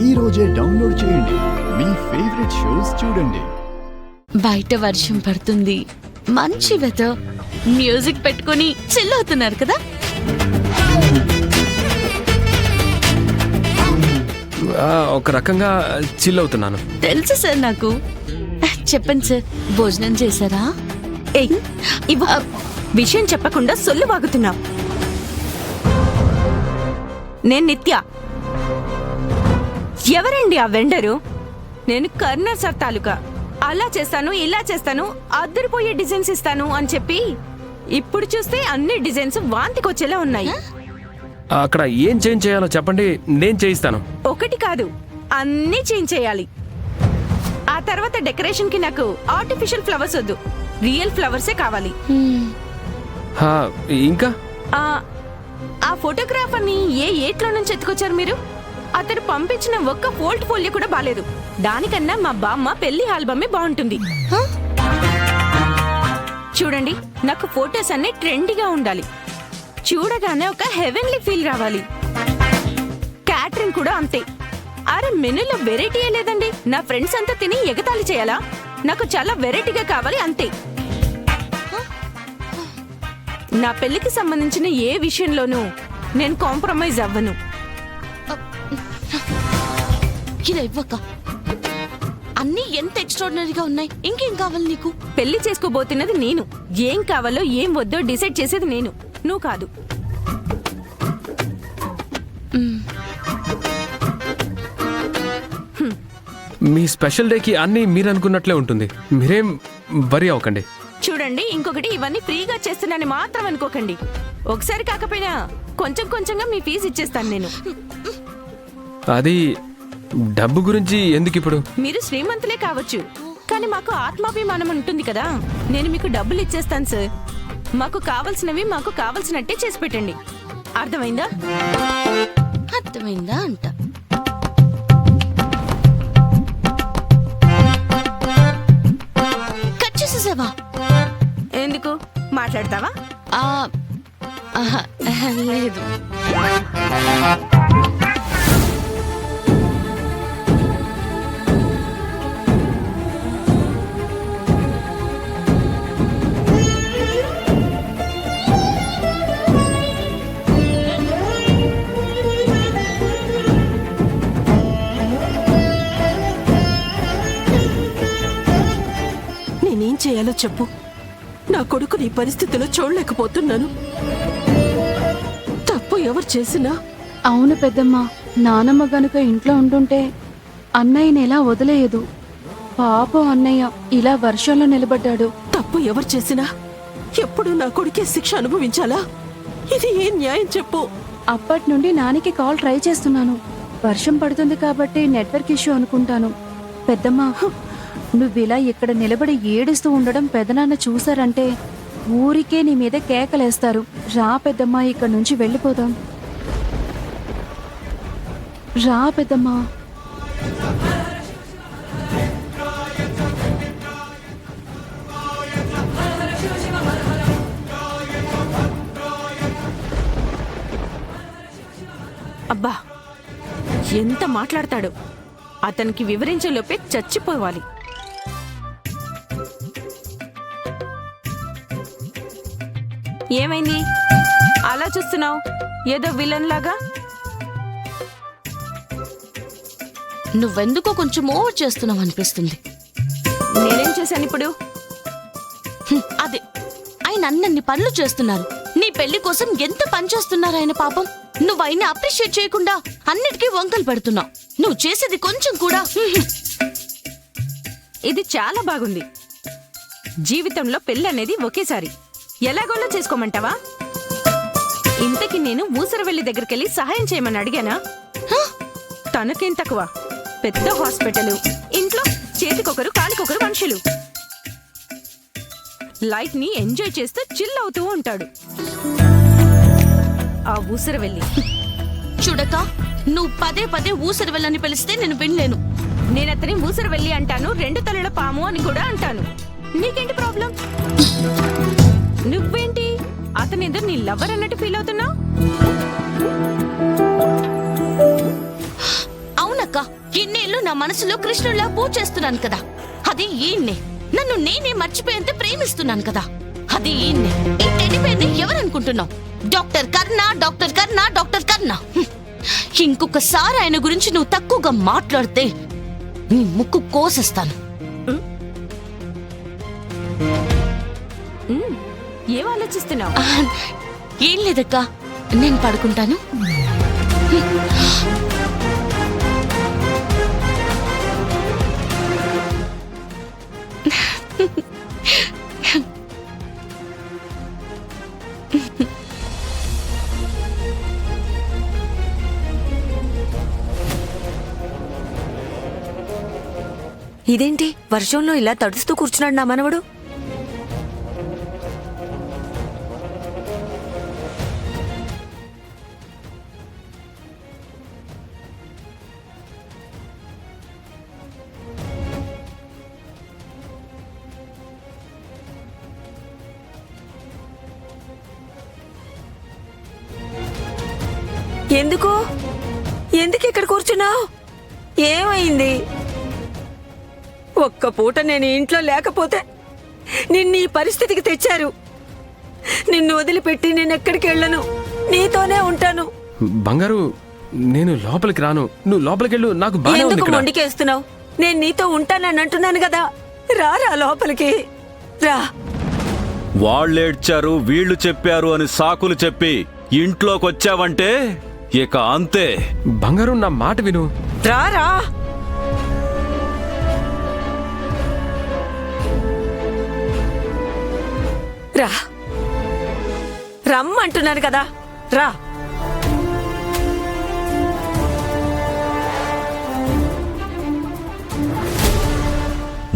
ఈ రోజే డౌన్లోడ్ చేయండి. మీ ఫేవరెట్ షోస్ చూడండి. బయట వర్షం పడుతుంది, మంచి వెదర్, మ్యూజిక్ పెట్టుకుని చిల్ అవుతున్నారు కదా. ఒక రకంగా చిల్ అవుతున్నాను. తెలుసు సార్ నాకు. చెప్పండి సార్, భోజనం చేశారా? విషయం చెప్పకుండా సొల్లు వాగుతున్నావు. నేను నిత్య. ఎవరండి ఆ వెండరు? నేను కర్నర్ సార్ తాలూకా. అలా చేస్తాను, ఇలా చేస్తాను, అద్దరిపోయే డిజైన్స్ ఇస్తాను అని చెప్పి ఇప్పుడు చూస్తే అన్ని డిజైన్స్ వాంతికొచ్చేలా ఉన్నాయి. అక్కడ ఏం చేంజ్ చేయాలో చెప్పండి, నేను చేయిస్తాను. ఒకటి కాదు, అన్నీ చేంజ్ చేయాలి. ఆ తర్వాత డెకరేషన్ కి నాకు ఆర్టిఫిషియల్ ఫ్లవర్స్ వద్దు, రియల్ ఫ్లవర్సే కావాలి. ఇంకా ఆ ఫోటోగ్రాఫర్ని ఏ ఏట్లో నుంచి ఎత్తుకొచ్చారు మీరు? అతను పంపించిన ఒక్క పోర్ట్ఫోలియో కూడా బాలేదు. దానికన్నా మా బామ్మ పెళ్లి ఆల్బమే బాగుంటుంది. చూడండి, నాకు ఫోటోస్ అన్ని ట్రెండీగా ఉండాలి. చూడగానే ఒక హెవెన్లీ ఫీల్ రావాలి. క్యాటరింగ్ కూడా అంతే. అరే, మెనూలో వెరైటీయే లేదండి. నా ఫ్రెండ్స్ అంతా తిని ఎగతాళి చేయాలా? నాకు చాలా వెరైటీగా కావాలి, అంతే. నా పెళ్లికి సంబంధించిన ఏ విషయంలోనూ నేను కాంప్రమైజ్ అవ్వను. ఇలా ఇవ్వక, అన్నీ ఎంత ఎక్స్ట్రాడినరీగా ఉన్నాయి. ఇంకేం కావాలి నీకు? పెళ్లి చేసుకోబోతున్నది నేను. ఏం కావాలో ఏం వద్దో డిసైడ్ చేసేది నేను, నువ్వు కాదు. మీ స్పెషల్ డేకి అన్నీ మీరు అనుకున్నట్లే ఉంటుంది. మీరేం వరి అవ్వకండి. చూడండి, ఇంకొకటి, ఇవన్నీ ఫ్రీగా చేస్తున్నానని మాత్రం అనుకోకండి. ఒకసారి కాకపోయినా కొంచెం కొంచెంగా మీ ఫీజు ఇచ్చేస్తాను నేను. అది డబ్బు గురించి ఎందుకు ఇప్పుడు? మీరు శ్రీమంతులే కావచ్చు, కానీ మాకు ఆత్మాభిమానం ఉంటుంది కదా. నేను మీకు డబ్బులు ఇచ్చేస్తాను సార్. మాకు కావలసినవి మాకు కావలసినట్టే చేసి పెట్టండి. అర్థమైందా? అర్థమైందా అంట. కట్ చేసేసావా? ఎందుకు మాట్లాడతావా? లేదు. నేనేం చేయాలో చెప్పు. నా కొడుకు నీ పరిస్థితిలో చూడలేకపోతున్నాను. తప్పు ఎవరు చేసినా. అవును పెద్దమ్మ, నానమ్మ గనుక ఇంట్లో ఉంటుంటే అన్నయ్యని ఎలా వదిలేయదు. పాపం అన్నయ్య ఇలా వర్షంలో నిలబడ్డాడు. తప్పు ఎవరు చేసినా ఎప్పుడు నా కొడుకే శిక్ష అనుభవించాలా? ఇది ఏం న్యాయం చెప్పు. అప్పటి నుండి నానికి కాల్ ట్రై చేస్తున్నాను. వర్షం పడుతుంది కాబట్టి నెట్వర్క్ ఇష్యూ అనుకుంటాను. పెద్దమ్మ, నువ్విలా ఇక్కడ నిలబడి ఏడుస్తూ ఉండడం పెదనాన్న చూసారంటే ఊరికే నీ మీద కేకలేస్తారు. రా పెద్దమ్మ, ఇక్కడ నుంచి వెళ్ళిపోదాం. రా పెద్దమ్మ. అబ్బా, ఎంత మాట్లాడతాడు. అతనికి వివరించేలోపే చచ్చిపోవాలి. ఏమైంది అలా చూస్తున్నావు? ఏదో విలన్ లాగా. నువ్వెందుకో కొంచెం ఓవర్ చేస్తున్నావు అనిపిస్తుంది. నేనేం చేశాను ఇప్పుడు? అదే, ఆయన అన్నన్ని పనులు చేస్తున్నారు. నీ పెళ్లి కోసం ఎంత పని చేస్తున్నారు ఆయన. పాపం, నువ్వు ఆయన అప్రిషియేట్ చేయకుండా అన్నిటికీ వంకలు పెడుతున్నావు. నువ్వు చేసేది కొంచెం కూడా. ఇది చాలా బాగుంది. జీవితంలో పెళ్లి అనేది ఒకేసారి. ఎలాగోలా చేసుకోమంటావా? ఇంతకి నేను ఊసరవెల్లి దగ్గరికెళ్ళి సహాయం చేయమని అడిగానా? తనకేం తక్కువ? పెద్ద హాస్పిటల్, ఇంట్లో చేతికొకరు కాలికొకరు మనుషులు. లైఫ్ ని ఎంజాయ్ చేస్తూ చిల్ అవుతూ ఉంటాడు ఆ ఊసరవెల్లి. చూడక, నువ్వు పదే పదే ఊసరవెల్లని పిలిస్తే నేను వినలేను. నేనతని ఊసరవెల్లి అంటాను, 2 తలల పాము అని కూడా అంటాను. నీకేంటి ప్రాబ్లం? నువ్వేంటి అతనేదో నీ లవర్ అన్నట్టు ఫీల్ అవుతున్నావు? అవునా అవునక్క, ఇన్నేళ్ళు నా మనసులో కృష్ణుల్లా పూజ చేస్తున్నాను కదా, అది ఈయన్నే. నన్ను నేనే మర్చిపోయేంత ప్రేమిస్తున్నాను కదా, అది ఈయన్నే. ఈ టెడ్డి పేరుని ఎవరనుకుంటున్నావు? డాక్టర్ కర్ణ, డాక్టర్ కర్ణ, డాక్టర్ కర్ణ. ఇంకొకసారి ఆయన గురించి నువ్వు తక్కువగా మాట్లాడితే నీ ముక్కు కోసేస్తాను. ఏం ఆలోచిస్తున్నావు? ఏం లేదక్క, నేను పడుకుంటాను. ఇదేంటి వర్షంలో ఇలా తడుస్తూ కూర్చున్నాడు నా మనవడు? ఎందుకు ఎందుకు ఇక్కడ కూర్చున్నావు? ఏమైంది? ఒక్క పూట నేను ఇంట్లో లేకపోతే నిన్ను ఈ పరిస్థితికి తెచ్చారు. నిన్ను వదిలిపెట్టి నేను ఎక్కడికి వెళ్ళను, నీతోనే ఉంటాను. బంగారు, నేను లోపలికి రాను. నువ్వు లోపలికి వెళ్ళు, నాకు బాగా ఉంది ఎందుకు ఇక్కడ. మొండికేస్తున్నావు? నేను నీతో ఉంటానని అంటున్నాను కదా, రారా లోపలికి రా. వాళ్ళేడ్చారు, వీళ్ళు చెప్పారు అని సాకులు చెప్పి ఇంట్లోకొచ్చావంటే ఇక అంతే. బంగారు, నా మాట విను. రారా. రా, రమ్మంటున్నాను కదా, రా.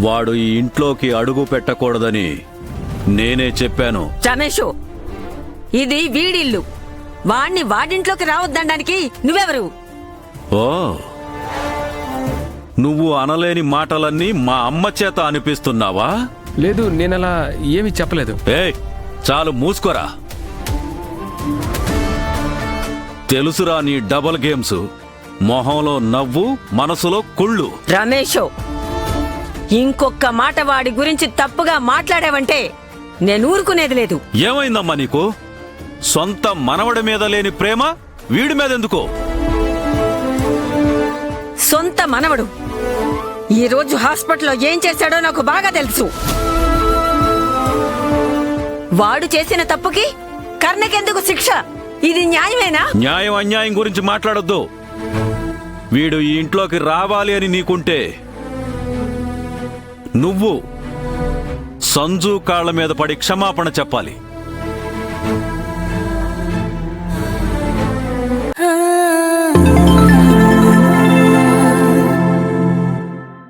వాడు ఈ ఇంట్లోకి అడుగు పెట్టకూడదని నేనే చెప్పాను. రమేషు, ఇది వీడిల్లు. వాణ్ణి వాడింట్లోకి రావద్దనడానికి నువ్వెవరు? ఓ, నువ్వు అనలేని మాటలన్నీ మా అమ్మ చేత అనిపిస్తున్నావా? లేదు, నేనలా ఏమీ చెప్పలేదు. ఏయ్, చాలు మూసుకోరా. తెలుసురా నీ డబల్ గేమ్స్. మొహంలో నవ్వు, మనసులో కుళ్ళు. రమేషు, ఇంకొక్క మాట వాడి గురించి తప్పుగా మాట్లాడావంటే నేను ఊరుకునేది లేదు. ఏమైందమ్మా నీకు? సొంత మనవడి మీద లేని ప్రేమ వీడి మీదెందుకో? సొంత మనవడు ఈ రోజు హాస్పిటల్లో ఏం చేశాడో నాకు బాగా తెలుసు. వాడు చేసిన తప్పుకి కర్ణకెందుకు శిక్ష? ఇది న్యాయమేనా? న్యాయం అన్యాయం గురించి మాట్లాడొద్దు. వీడు ఈ ఇంట్లోకి రావాలి అని నీకుంటే నువ్వు సంజు కాళ్ల మీద పడి క్షమాపణ చెప్పాలి.